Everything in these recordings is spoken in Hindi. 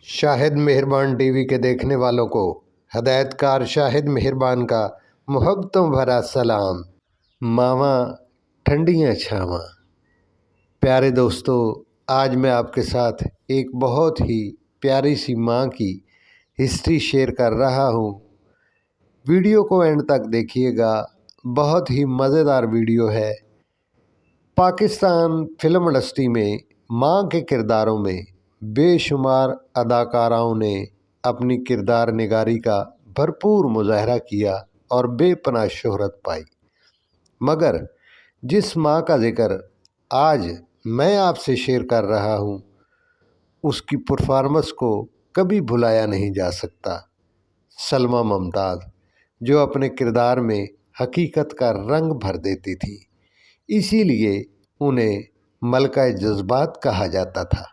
शाहिद मेहरबान टीवी के देखने वालों को हदायतकार शाहिद मेहरबान का मोहब्बतों भरा सलाम। मावा ठंडियाँ छावा। प्यारे दोस्तों, आज मैं आपके साथ एक बहुत ही प्यारी सी माँ की हिस्ट्री शेयर कर रहा हूँ। वीडियो को एंड तक देखिएगा, बहुत ही मज़ेदार वीडियो है। पाकिस्तान फिल्म इंडस्ट्री में माँ के किरदारों में बेशुमार अदाकाराओं ने अपनी किरदार निगारी का भरपूर मुजाहरा किया और बेपनाह शोहरत पाई, मगर जिस माँ का जिक्र आज मैं आपसे शेयर कर रहा हूँ, उसकी परफॉर्मेंस को कभी भुलाया नहीं जा सकता। सलमा मुमताज़, जो अपने किरदार में हकीकत का रंग भर देती थी, इसीलिए उन्हें मलका जज्बात कहा जाता था।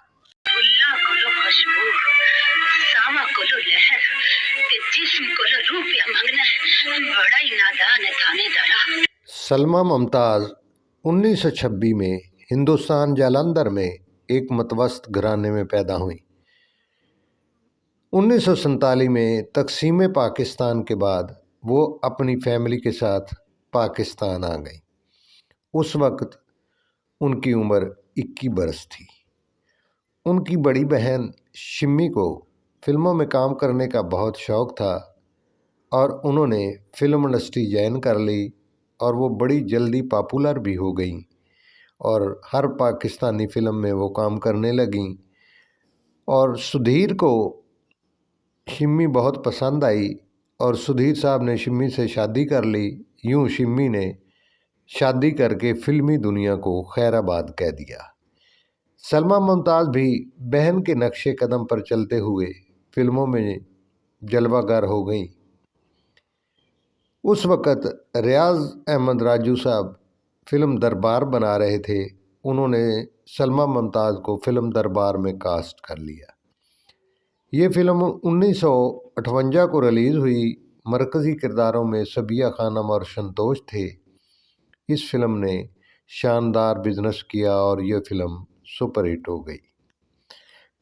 सलमा मुमताज़ 1926 में हिंदुस्तान जालंधर में एक मतवस्त घराने में पैदा हुई। 1947 में तकसीम पाकिस्तान के बाद वो अपनी फैमिली के साथ पाकिस्तान आ गई। उस वक्त उनकी उम्र 21 बरस थी। उनकी बड़ी बहन शिम्मी को फिल्मों में काम करने का बहुत शौक़ था और उन्होंने फिल्म इंडस्ट्री ज्वाइन कर ली और वो बड़ी जल्दी पॉपुलर भी हो गई और हर पाकिस्तानी फिल्म में वो काम करने लगी। और सुधीर को शिम्मी बहुत पसंद आई और सुधीर साहब ने शिम्मी से शादी कर ली। यूँ शिम्मी ने शादी करके फिल्मी दुनिया को खैराबाद कह दिया। सलमा मुमताज़ भी बहन के नक्शे कदम पर चलते हुए फिल्मों में जलवागर हो गई। उस वक़्त रियाज अहमद राजू साहब फिल्म दरबार बना रहे थे। उन्होंने सलमा मुमताज़ को फिल्म दरबार में कास्ट कर लिया। ये फिल्म 1958 को रिलीज़ हुई। मरकज़ी किरदारों में सबिया खानम और संतोष थे। इस फिल्म ने शानदार बिजनेस किया और यह फिल्म सुपरहिट हो गई।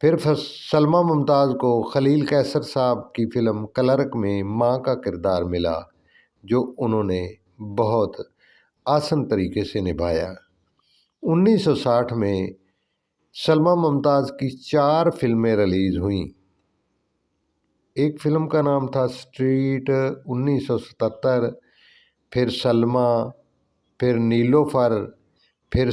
फिर सलमा मुमताज़ को खलील कैसर साहब की फिल्म क्लर्क में माँ का किरदार मिला, जो उन्होंने बहुत आसान तरीके से निभाया। 1960 में सलमा मुमताज़ की 4 फिल्में रिलीज़ हुईं। एक फिल्म का नाम था स्ट्रीट 1977, फिर सलमा, फिर नीलोफर, फिर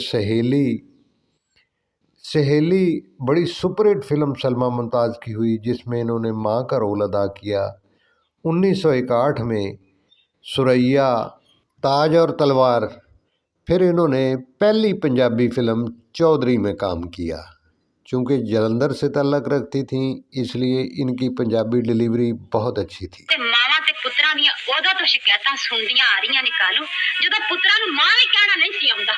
सहेली बड़ी सुपरहिट फिल्म सलमा मुमताज़ की हुई, जिसमें इन्होंने माँ का रोल अदा किया। 1961 में सुरैया, ताज और तलवार, फिर इन्होंने पहली पंजाबी फिल्म चौधरी में काम किया। चूँकि जलंधर से तल्लक रखती थी, इसलिए इनकी पंजाबी डिलीवरी बहुत अच्छी थी। मावां ते पुत्रां दी ओदा तो शिकायतां सुनदियां आ रहीयां ने कालू, जदों पुत्रां नूं मां भी कहना नहीं सी आउंदा।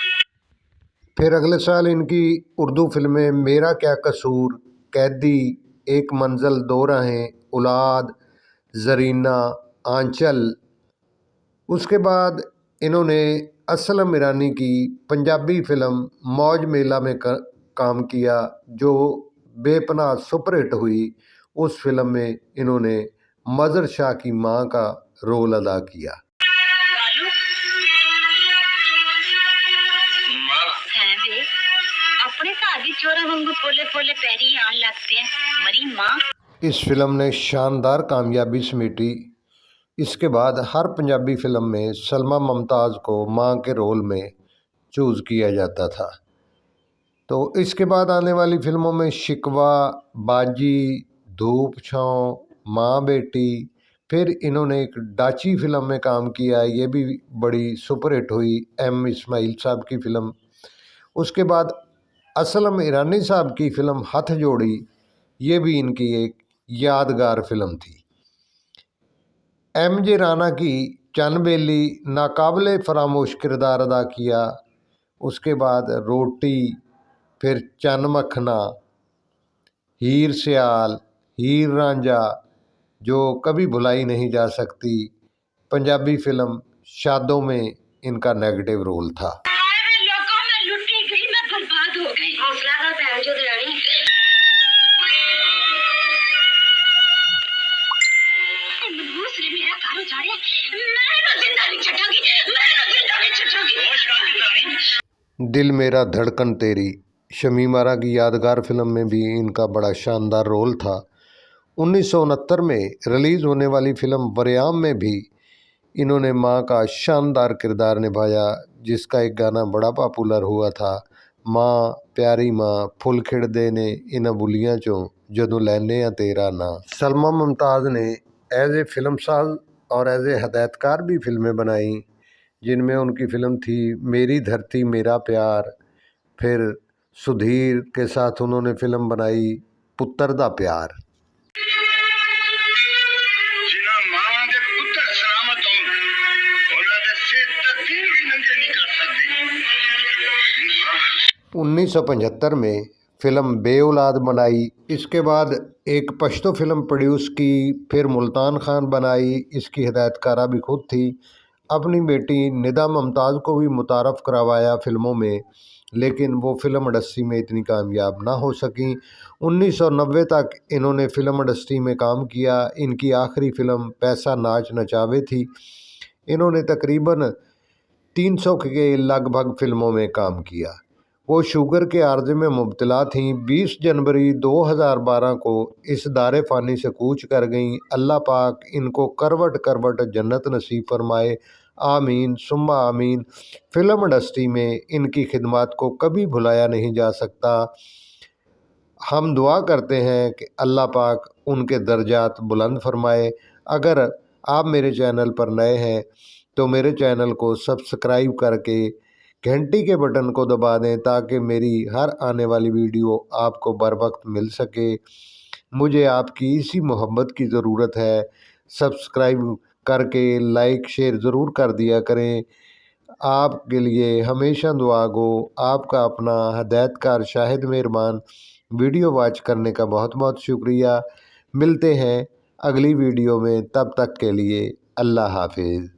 फिर अगले साल इनकी उर्दू फिल्में मेरा क्या कसूर, कैदी, एक मंजिल दो राहें, औलाद, जरीना, आंचल। उसके बाद इन्होंने असलम ईरानी की पंजाबी फिल्म मौज मेला में काम किया, जो बेपनाह सुपरहिट हुई। उस फिल्म में इन्होंने मज़र शाह की माँ का रोल अदा किया। इस फिल्म ने शानदार कामयाबी समेटी। इसके बाद हर पंजाबी फिल्म में सलमा मुमताज़ को माँ के रोल में चूज़ किया जाता था। तो इसके बाद आने वाली फिल्मों में शिकवा, बाजी, धूप छाँव, माँ बेटी, फिर इन्होंने एक डाची फिल्म में काम किया, ये भी बड़ी सुपरहिट हुई, एम इस्माइल साहब की फिल्म। उसके बाद असलम ईरानी साहब की फिल्म हथ जोड़ी, ये भी इनकी एक यादगार फिल्म थी। एम जे राना की चन बेली नाकाबिले फरामोश किरदार अदा किया। उसके बाद रोटी, फिर चन मखना, हीर सियाल, हीर रांझा, जो कभी भुलाई नहीं जा सकती। पंजाबी फिल्म शादों में इनका नेगेटिव रोल था। दिल मेरा धड़कन तेरी, शमीम आरा की यादगार फिल्म में भी इनका बड़ा शानदार रोल था। 1969 में रिलीज़ होने वाली फिल्म वरयाम में भी इन्होंने माँ का शानदार किरदार निभाया, जिसका एक गाना बड़ा पॉपुलर हुआ था, माँ प्यारी माँ फुल खिड़दे ने इन बुलियाँ चों जदों लैने आ तेरा ना। सलमा मुमताज़ ने एज ए फिल्म साज और एज ए हदायतकार भी फिल्में बनाई, जिनमें उनकी फिल्म थी मेरी धरती मेरा प्यार। फिर सुधीर के साथ उन्होंने फिल्म बनाई पुत्तर दा प्यार। जिन्हां मावां दे पुत्तर सलामत होण, उन्हां दे सिर ते तीर भी नंगे नहीं कर सकदी। 1975 में फिल्म बेऔलाद बनाई। इसके बाद एक पश्तो फिल्म प्रोड्यूस की, फिर मुल्तान खान बनाई। इसकी हिदायतकारा भी खुद थी। अपनी बेटी निदा मुमताज़ को भी मुतारफ़ करवाया फिल्मों में, लेकिन वो फिल्म इंडस्ट्री में इतनी कामयाब ना हो सकी। 1990 तक इन्होंने फिल्म इंडस्ट्री में काम किया। इनकी आखिरी फिल्म पैसा नाच नचावे थी। इन्होंने तकरीबन 300 के लगभग फिल्मों में काम किया। वो शुगर के आर्जे में मुब्तला थीं। 20 जनवरी 2012 को इस दारे फ़ानी से कूच कर गईं। अल्लाह पाक इनको करवट करवट जन्नत नसीब फरमाए, आमीन सुम्मा आमीन। फिल्म इंडस्ट्री में इनकी खिदमत को कभी भुलाया नहीं जा सकता। हम दुआ करते हैं कि अल्लाह पाक उनके दर्जात बुलंद फरमाए। अगर आप मेरे चैनल पर नए हैं तो मेरे चैनल को सब्सक्राइब करके घंटी के बटन को दबा दें, ताकि मेरी हर आने वाली वीडियो आपको बर वक्त मिल सके। मुझे आपकी इसी मोहब्बत की ज़रूरत है। सब्सक्राइब करके लाइक शेयर ज़रूर कर दिया करें। आपके लिए हमेशा दुआ गो। आपका अपना हदायतकार शाहिद मेहरबान। वीडियो वॉच करने का बहुत बहुत शुक्रिया। मिलते हैं अगली वीडियो में, तब तक के लिए अल्लाह हाफिज़।